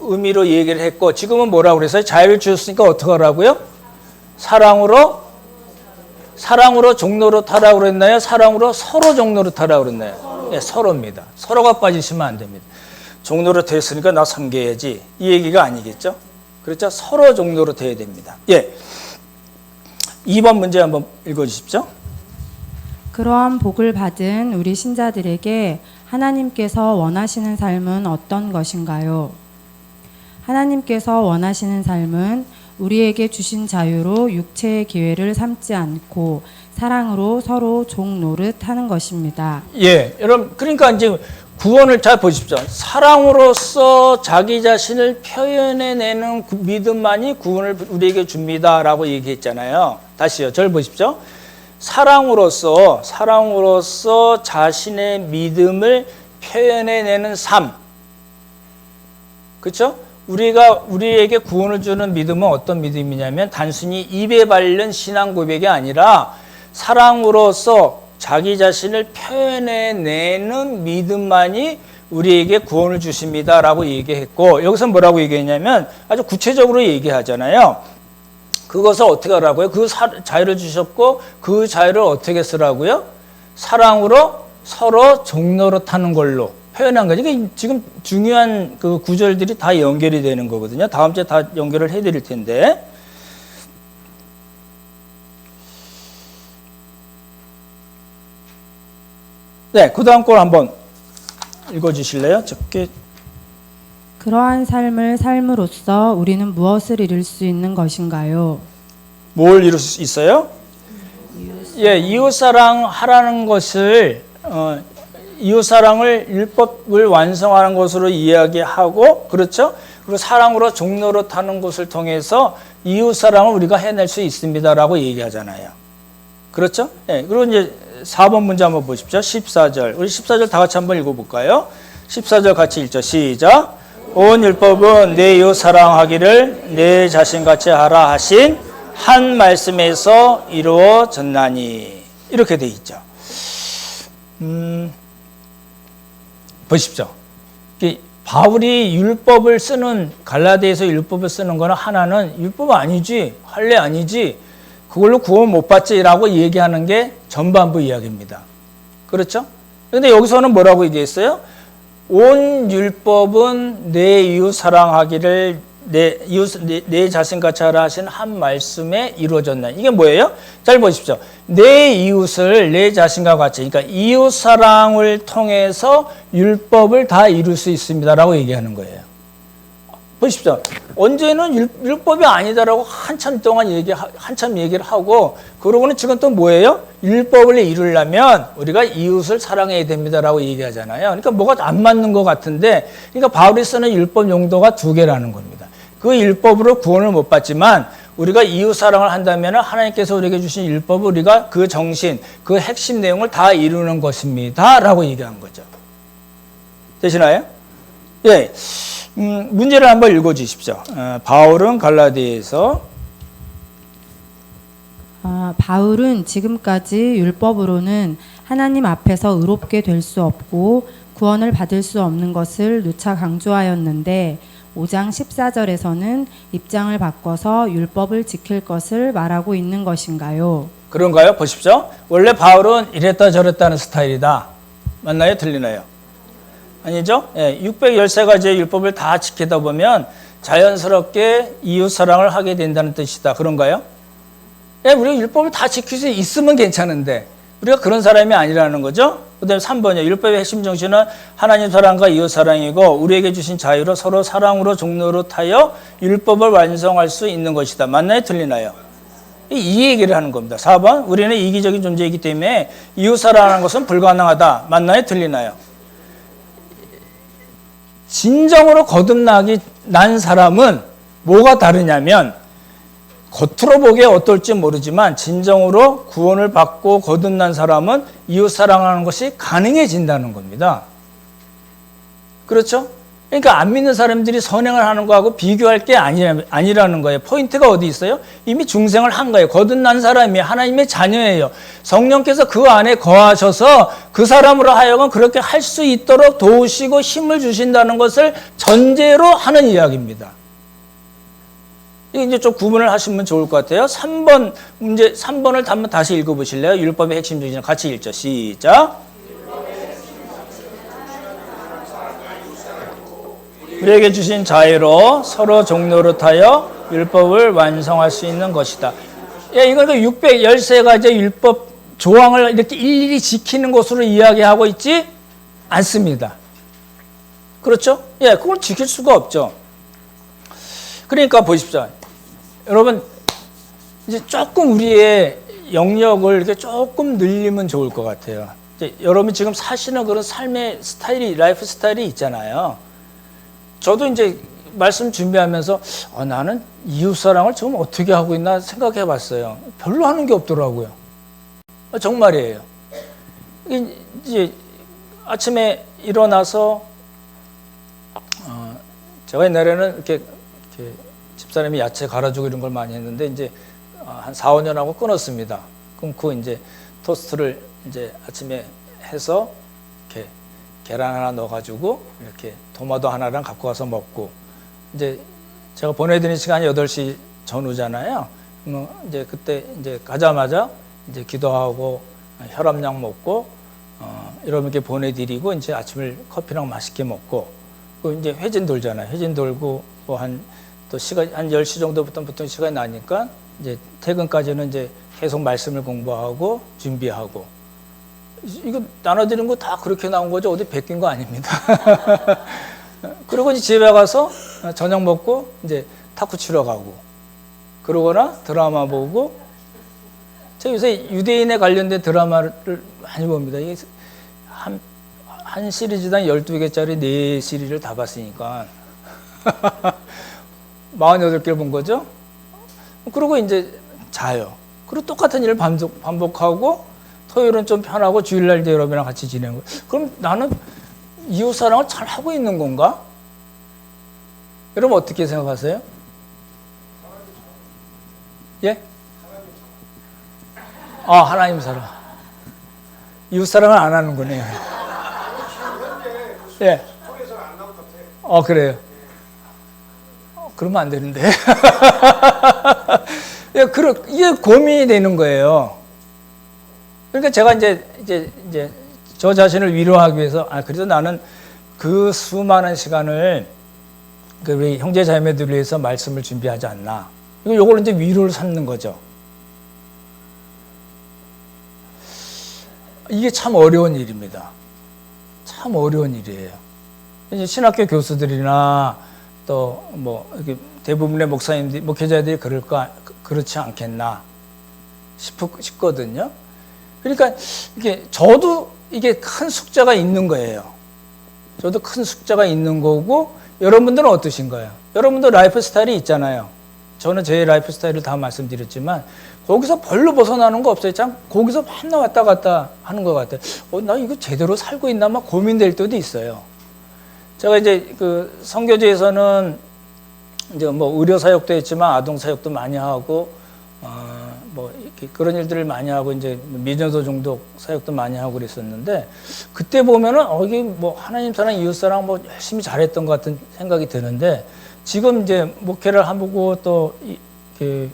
의미로 얘기를 했고, 지금은 뭐라고 그랬어요? 자유를 주셨으니까 어떻게 하라고요? 사랑으로 종노릇하라고 그랬나요? 사랑으로 서로 종노릇하라고 그랬나요? 예, 서로입니다. 서로가 빠지시면 안 됩니다. 종노릇 했으니까 나 섬겨야지, 이 얘기가 아니겠죠? 그렇죠? 서로 종노릇 해야 됩니다. 예. 2번 문제 한번 읽어주십시오. 그러한 복을 받은 우리 신자들에게 하나님께서 원하시는 삶은 어떤 것인가요? 하나님께서 원하시는 삶은 우리에게 주신 자유로 육체의 기회를 삼지 않고 사랑으로 서로 종 노릇하는 것입니다. 예, 여러분, 그러니까 이제 구원을 잘 보십시오. 사랑으로서 자기 자신을 표현해내는 믿음만이 구원을 우리에게 줍니다라고 얘기했잖아요. 다시요, 저를 보십시오. 사랑으로서 자신의 믿음을 표현해내는 삶. 그렇죠? 우리에게 구원을 주는 믿음은 어떤 믿음이냐면 단순히 입에 바른 신앙 고백이 아니라 사랑으로서 자기 자신을 표현해내는 믿음만이 우리에게 구원을 주십니다라고 얘기했고, 여기서 뭐라고 얘기했냐면 아주 구체적으로 얘기하잖아요. 그것을 어떻게 하라고요? 그 자유를 주셨고 그 자유를 어떻게 쓰라고요? 사랑으로 서로 종노릇하는 걸로 표현한 거죠. 그러니까 지금 중요한 그 구절들이 다 연결이 되는 거거든요. 다음 주에 다 연결을 해드릴 텐데. 네, 그 다음 걸 한번 읽어주실래요? 적게. 그러한 삶을 삶으로써 우리는 무엇을 이룰 수 있는 것인가요? 뭘 이룰 수 있어요? 예, 이웃사랑 하라는 것을 이웃사랑을 율법을 완성하는 것으로 이야기하고, 그렇죠? 그리고 사랑으로 종노릇하는 것을 통해서 이웃사랑을 우리가 해낼 수 있습니다라고 얘기하잖아요. 그렇죠? 예, 그리고 이제 4번 문제 한번 보십시오. 14절. 우리 14절 다 같이 한번 읽어볼까요? 14절 같이 읽죠. 시작. 온 율법은 내 이웃 사랑하기를 내 자신같이 하라 하신 한 말씀에서 이루어졌나니. 이렇게 돼 있죠. 보십시오. 바울이 율법을 쓰는, 갈라디아에서 율법을 쓰는 거는 하나는 율법 아니지, 할례 아니지, 그걸로 구원 못 받지라고 얘기하는 게 전반부 이야기입니다. 그렇죠? 그런데 여기서는 뭐라고 얘기했어요? 온 율법은 내 이웃 사랑하기를 내 자신같이 하라 하신 한 말씀에 이루어졌나. 이게 뭐예요? 잘 보십시오. 내 이웃을 내 자신과 같이, 그러니까 이웃 사랑을 통해서 율법을 다 이룰 수 있습니다라고 얘기하는 거예요. 보십시오. 언제는 율법이 아니다라고 한참 얘기를 하고, 그러고는 지금 또 뭐예요? 율법을 이루려면 우리가 이웃을 사랑해야 됩니다라고 얘기하잖아요. 그러니까 뭐가 안 맞는 것 같은데, 그러니까 바울이 쓰는 율법 용도가 두 개라는 겁니다. 그 율법으로 구원을 못 받지만 우리가 이웃 사랑을 한다면 하나님께서 우리에게 주신 율법을 우리가 그 정신, 그 핵심 내용을 다 이루는 것입니다라고 얘기한 거죠. 되시나요? 예. 문제를 한번 읽어주십시오. 바울은 갈라디아에서 바울은 지금까지 율법으로는 하나님 앞에서 의롭게 될 수 없고 구원을 받을 수 없는 것을 누차 강조하였는데 5장 14절에서는 입장을 바꿔서 율법을 지킬 것을 말하고 있는 것인가요? 그런가요? 보십시오. 원래 바울은 이랬다 저랬다는 스타일이다. 맞나요? 틀리나요? 아니죠? 613가지의 율법을 다 지키다 보면 자연스럽게 이웃 사랑을 하게 된다는 뜻이다. 그런가요? 우리가 율법을 다 지킬 수 있으면 괜찮은데 우리가 그런 사람이 아니라는 거죠. 그 다음에 3번이요. 율법의 핵심 정신은 하나님 사랑과 이웃 사랑이고 우리에게 주신 자유로 서로 사랑으로 종노릇하여 율법을 완성할 수 있는 것이다. 맞나요? 틀리나요? 이 얘기를 하는 겁니다. 4번, 우리는 이기적인 존재이기 때문에 이웃 사랑하는 것은 불가능하다. 맞나요? 틀리나요? 진정으로 거듭나기 난 사람은 뭐가 다르냐면 겉으로 보기에 어떨지 모르지만 진정으로 구원을 받고 거듭난 사람은 이웃 사랑하는 것이 가능해진다는 겁니다. 그렇죠? 그러니까 안 믿는 사람들이 선행을 하는 거하고 비교할 게 아니라는 거예요. 포인트가 어디 있어요? 이미 중생을 한 거예요. 거듭난 사람이 하나님의 자녀예요. 성령께서 그 안에 거하셔서 그 사람으로 하여금 그렇게 할 수 있도록 도우시고 힘을 주신다는 것을 전제로 하는 이야기입니다. 이게 이제 좀 구분을 하시면 좋을 것 같아요. 3번 문제 3번을 한번 다시 읽어보실래요? 율법의 핵심 정신 같이 읽죠. 시작. 우리에게 주신 자유로 서로 종노릇하여 율법을 완성할 수 있는 것이다. 이건 613가지의 율법 조항을 이렇게 일일이 지키는 것으로 이야기하고 있지 않습니다. 그렇죠? 그걸 지킬 수가 없죠. 그러니까 보십시오. 여러분, 이제 조금 우리의 영역을 이렇게 조금 늘리면 좋을 것 같아요. 이제 여러분 지금 사시는 그런 삶의 스타일이, 라이프 스타일이 있잖아요. 저도 이제 말씀 준비하면서 나는 이웃사랑을 좀 어떻게 하고 있나 생각해 봤어요. 별로 하는 게 없더라고요. 정말이에요. 이제 아침에 일어나서 제가 옛날에는 이렇게 집사람이 야채 갈아주고 이런 걸 많이 했는데 이제 한 4, 5년 하고 끊었습니다. 끊고 이제 토스트를 이제 아침에 해서 이렇게 계란 하나 넣어가지고 이렇게 토마토 하나랑 갖고 가서 먹고 이제 제가 보내드리는 시간이 8시 전후잖아요. 이제 그때 이제 가자마자 이제 기도하고 혈압약 먹고 이렇게 보내드리고 이제 아침을 커피랑 맛있게 먹고 그 이제 회진 돌잖아요. 회진 돌고 뭐 또 시간 한 10시 정도부터 보통 시간이 나니까 이제 퇴근까지는 이제 계속 말씀을 공부하고 준비하고 이거 나눠드리는 거 다 그렇게 나온 거죠. 어디 베낀 거 아닙니다. 그리고 이제 집에 가서 저녁 먹고 이제 탁구 치러 가고 그러거나 드라마 보고 제가 요새 유대인에 관련된 드라마를 많이 봅니다. 이게 한 시리즈당 12개짜리 4시리즈를 다 봤으니까 48개를 본 거죠. 그리고 이제 자요. 그리고 똑같은 일을 반복하고 토요일은 좀 편하고 주일날 이제 여러분이랑 같이 지내는 거예요. 그럼 나는 이웃사랑을 잘 하고 있는 건가? 여러분 어떻게 생각하세요? 예? 하나님 사랑. 이웃사랑을 안 하는 거네요. 예. 그래요. 그러면 안 되는데. 이게 고민이 되는 거예요. 그러니까 제가 이제 저 자신을 위로하기 위해서 그래서 나는 그 수많은 시간을 우리 형제 자매들을 위해서 말씀을 준비하지 않나. 이걸 이제 위로를 삼는 거죠. 이게 참 어려운 일입니다. 참 어려운 일이에요. 이제 신학교 교수들이나 또 뭐 대부분의 목사님들, 목회자들이 그렇지 않겠나 싶거든요. 그러니까 저도 이게 큰 숙제가 있는 거예요. 저도 큰 숙제가 있는 거고 여러분들은 어떠신가요? 여러분도 라이프 스타일이 있잖아요. 저는 제 라이프 스타일을 다 말씀드렸지만 거기서 별로 벗어나는 거 없어요. 참 거기서 맨날 왔다 갔다 하는 것 같아요. 나 이거 제대로 살고 있나 막 고민될 때도 있어요. 제가 이제 그 선교지에서는 이제 뭐 의료 사역도 했지만 아동 사역도 많이 하고 뭐 이렇게 그런 일들을 많이 하고 이제 미전도 중독 사역도 많이 하고 그랬었는데 그때 보면은 이게 뭐 하나님 사랑 이웃 사랑 뭐 열심히 잘했던 것 같은 생각이 드는데 지금 이제 목회를 하고 또 이렇게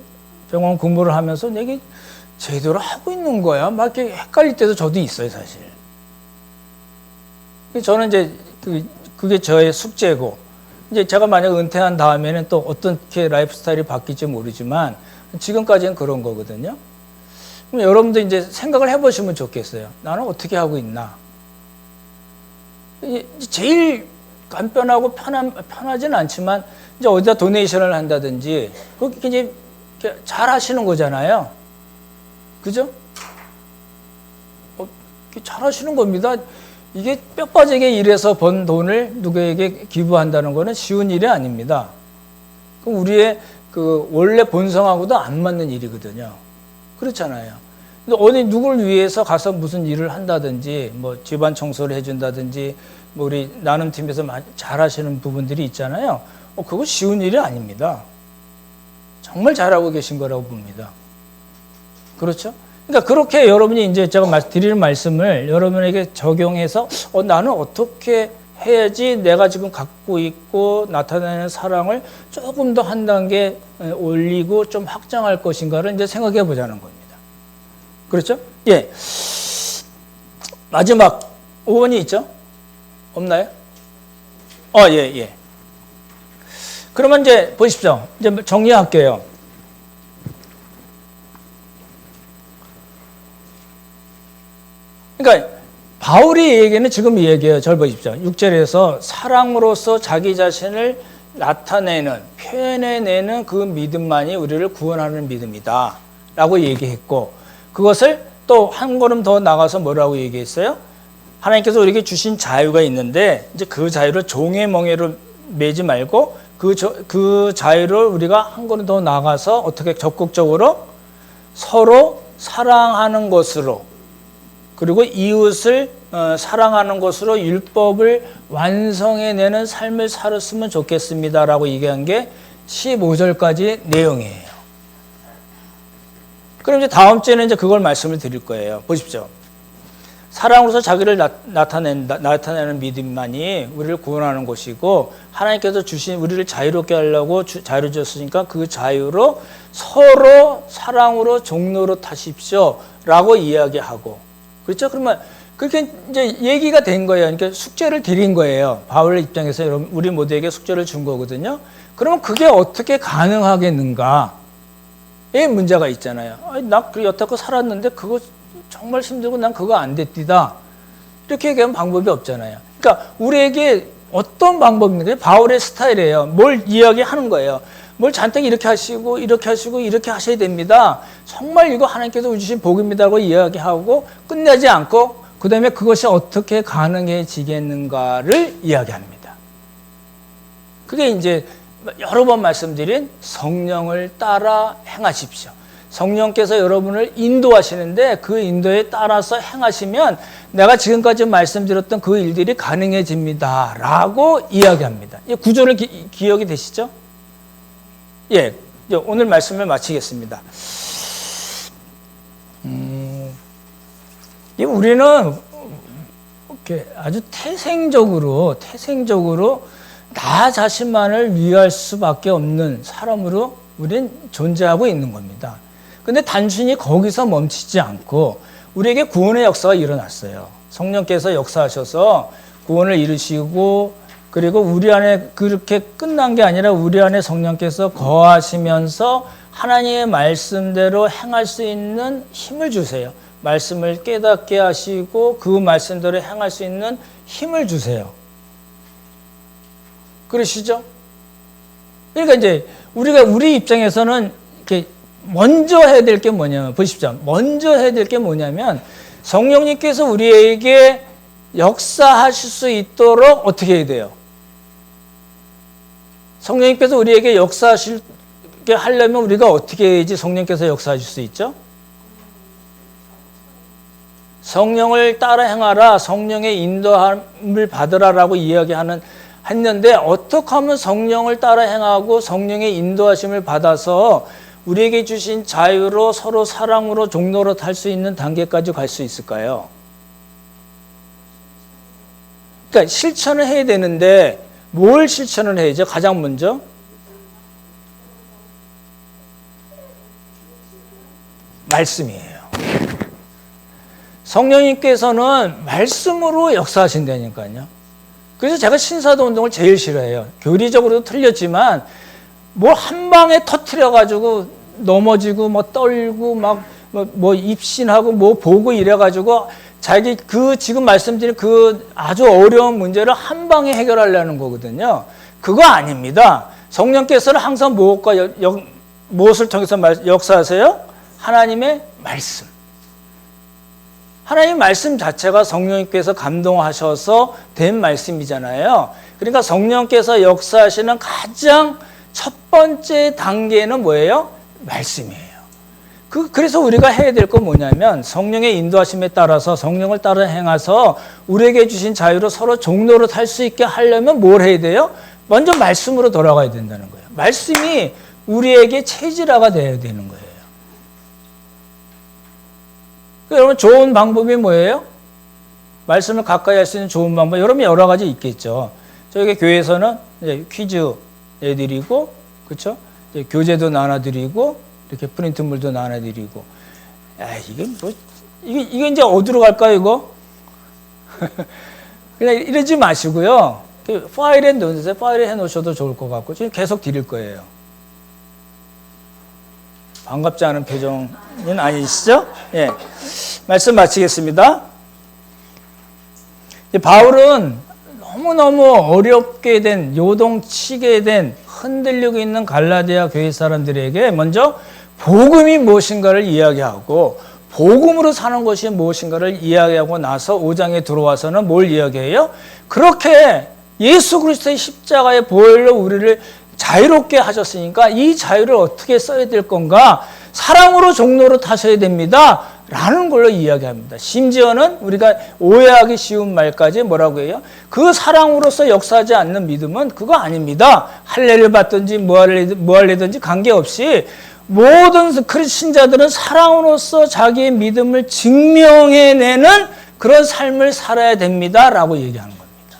병원 근무를 하면서 이게 제대로 하고 있는 거야 막 이렇게 헷갈릴 때도 저도 있어요 사실. 저는 이제 그게 저의 숙제고 이제 제가 만약 은퇴한 다음에는 또 어떻게 라이프 스타일이 바뀔지 모르지만 지금까지는 그런 거거든요. 그럼 여러분도 이제 생각을 해보시면 좋겠어요. 나는 어떻게 하고 있나? 제일 간편하고 편하진 않지만 이제 어디다 도네이션을 한다든지 그렇게 이제 잘 하시는 거잖아요. 그죠? 잘 하시는 겁니다. 이게 뼈 빠지게 일해서 번 돈을 누구에게 기부한다는 거는 쉬운 일이 아닙니다. 그럼 우리의 그 원래 본성하고도 안 맞는 일이거든요. 그렇잖아요. 근데 어디 누구를 위해서 가서 무슨 일을 한다든지 뭐 집안 청소를 해준다든지 뭐 우리 나눔 팀에서 잘 하시는 부분들이 있잖아요. 그거 쉬운 일이 아닙니다. 정말 잘하고 계신 거라고 봅니다. 그렇죠? 그러니까 그렇게 여러분이 이제 제가 드리는 말씀을 여러분에게 적용해서 나는 어떻게 해야지 내가 지금 갖고 있고 나타내는 사랑을 조금 더 한 단계 올리고 좀 확장할 것인가를 이제 생각해 보자는 겁니다. 그렇죠? 예. 마지막 5번이 있죠? 없나요? 예. 그러면 이제 보십시오. 이제 정리할게요. 그러니까 바울이 얘기는 지금 이 얘기예요. 절 보십시오. 6절에서 사랑으로서 자기 자신을 나타내는, 표현해내는 그 믿음만이 우리를 구원하는 믿음이다 라고 얘기했고, 그것을 또 한 걸음 더 나가서 뭐라고 얘기했어요? 하나님께서 우리에게 주신 자유가 있는데 이제 그 자유를 종의 멍에로 매지 말고 그 자유를 우리가 한 걸음 더 나가서 어떻게 적극적으로 서로 사랑하는 것으로, 그리고 이웃을 사랑하는 것으로 율법을 완성해내는 삶을 살았으면 좋겠습니다라고 얘기한 게 15절까지 내용이에요. 그럼 이제 다음 주에는 이제 그걸 말씀을 드릴 거예요. 보십시오. 사랑으로서 자기를 나타내는 믿음만이 우리를 구원하는 것이고, 하나님께서 주신 우리를 자유롭게 하려고 자유를 주셨으니까 그 자유로 서로 사랑으로 종로로 타십시오 라고 이야기하고, 그렇죠? 그러면 그렇게 이제 얘기가 된 거예요. 그러니까 숙제를 드린 거예요. 바울의 입장에서 우리 모두에게 숙제를 준 거거든요. 그러면 그게 어떻게 가능하겠는가? 의 문제가 있잖아요. 나 여태껏 살았는데 그거 정말 힘들고 난 그거 안 됐디다. 이렇게 얘기하면 방법이 없잖아요. 그러니까 우리에게 어떤 방법이 있는 게 바울의 스타일이에요. 뭘 이야기하는 거예요. 뭘 잔뜩 이렇게 하시고 이렇게 하시고 이렇게 하셔야 됩니다. 정말 이거 하나님께서 주신 복입니다라고 이야기하고 끝내지 않고 그 다음에 그것이 어떻게 가능해지겠는가를 이야기합니다. 그게 이제 여러 번 말씀드린 성령을 따라 행하십시오. 성령께서 여러분을 인도하시는데 그 인도에 따라서 행하시면 내가 지금까지 말씀드렸던 그 일들이 가능해집니다 라고 이야기합니다. 이 구조를 기억이 되시죠? 예, 오늘 말씀을 마치겠습니다. 우리는 이렇게 아주 태생적으로 나 자신만을 위할 수밖에 없는 사람으로 우리는 존재하고 있는 겁니다. 근데 단순히 거기서 멈추지 않고 우리에게 구원의 역사가 일어났어요. 성령께서 역사하셔서 구원을 이루시고, 그리고 우리 안에 그렇게 끝난 게 아니라 우리 안에 성령께서 거하시면서 하나님의 말씀대로 행할 수 있는 힘을 주세요. 말씀을 깨닫게 하시고 그 말씀대로 행할 수 있는 힘을 주세요. 그러시죠? 그러니까 이제 우리 입장에서는 이렇게 먼저 해야 될 게 뭐냐면, 보십시오. 먼저 해야 될 게 뭐냐면 성령님께서 우리에게 역사하실 수 있도록 어떻게 해야 돼요? 성령님께서 우리에게 역사하시게 하려면 우리가 어떻게 해야지 성령께서 역사하실 수 있죠? 성령을 따라 행하라, 성령의 인도함을 받으라라고 이야기하는 했는데 어떻게 하면 성령을 따라 행하고 성령의 인도하심을 받아서 우리에게 주신 자유로 서로 사랑으로 종로로 탈 수 있는 단계까지 갈 수 있을까요? 그러니까 실천을 해야 되는데 뭘 실천을 해야죠? 가장 먼저 말씀이에요. 성령님께서는 말씀으로 역사하신다니까요. 그래서 제가 신사도 운동을 제일 싫어해요. 교리적으로도 틀렸지만 뭐 한 방에 터트려 가지고 넘어지고 뭐 떨고 막 뭐 입신하고 뭐 보고 이래 가지고 자기 그 지금 말씀드린 그 아주 어려운 문제를 한 방에 해결하려는 거거든요. 그거 아닙니다. 성령께서는 항상 무엇을 통해서 역사하세요? 하나님의 말씀. 하나님 말씀 자체가 성령님께서 감동하셔서 된 말씀이잖아요. 그러니까 성령께서 역사하시는 가장 첫 번째 단계는 뭐예요? 말씀이에요. 그래서 우리가 해야 될 건 뭐냐면 성령의 인도하심에 따라서 성령을 따라 행해서 우리에게 주신 자유로 서로 종로로 탈 수 있게 하려면 뭘 해야 돼요? 먼저 말씀으로 돌아가야 된다는 거예요. 말씀이 우리에게 체질화가 돼야 되는 거예요. 여러분 좋은 방법이 뭐예요? 말씀을 가까이 할 수 있는 좋은 방법 여러분 여러 가지 있겠죠. 저희 교회에서는 퀴즈 내드리고 그렇죠? 교재도 나눠드리고 이렇게 프린트물도 나눠드리고 이게 뭐 이게 이제 어디로 갈까요 이거? 그냥 이러지 마시고요. 파일에 넣으세요. 파일에 해놓으셔도 좋을 것 같고 지금 계속 드릴 거예요. 반갑지 않은 표정은 아니시죠? 예. 말씀 마치겠습니다. 바울은 너무너무 어렵게 된, 요동치게 된, 흔들리고 있는 갈라디아 교회 사람들에게 먼저 복음이 무엇인가를 이야기하고 복음으로 사는 것이 무엇인가를 이야기하고 나서 5장에 들어와서는 뭘 이야기해요? 그렇게 예수 그리스도의 십자가의 보혈로 우리를 자유롭게 하셨으니까 이 자유를 어떻게 써야 될 건가? 사랑으로 종로로 타셔야 됩니다. 라는 걸로 이야기합니다. 심지어는 우리가 오해하기 쉬운 말까지 뭐라고 해요? 그 사랑으로서 역사하지 않는 믿음은 그거 아닙니다. 할례를 받든지 뭐 할례든지 관계없이 모든 신자들은 사랑으로서 자기의 믿음을 증명해내는 그런 삶을 살아야 됩니다. 라고 얘기하는 겁니다.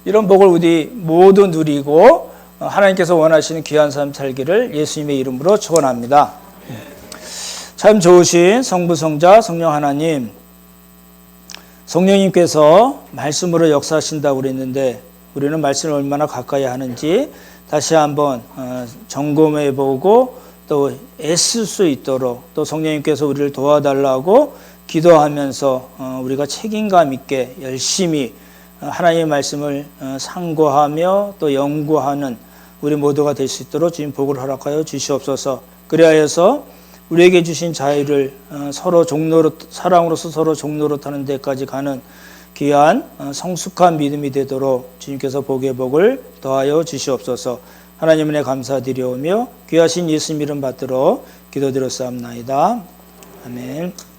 이런 복을 우리 모두 누리고 하나님께서 원하시는 귀한 삶 살기를 예수님의 이름으로 축원합니다. 참 좋으신 성부, 성자, 성령 하나님, 성령님께서 말씀으로 역사하신다고 그랬는데 우리는 말씀을 얼마나 가까이 하는지 다시 한번 점검해보고 또 애쓸 수 있도록 또 성령님께서 우리를 도와달라고 기도하면서 우리가 책임감 있게 열심히 하나님의 말씀을 상고하며 또 연구하는 우리 모두가 될 수 있도록 주님 복을 허락하여 주시옵소서. 그리하여서 우리에게 주신 자유를 서로 종로로 사랑으로서 서로 종로로 타는 데까지 가는 귀한 성숙한 믿음이 되도록 주님께서 복의 복을 더하여 주시옵소서. 하나님 은혜 감사드리오며 귀하신 예수님 이름 받들어 기도드렸사옵나이다. 아멘.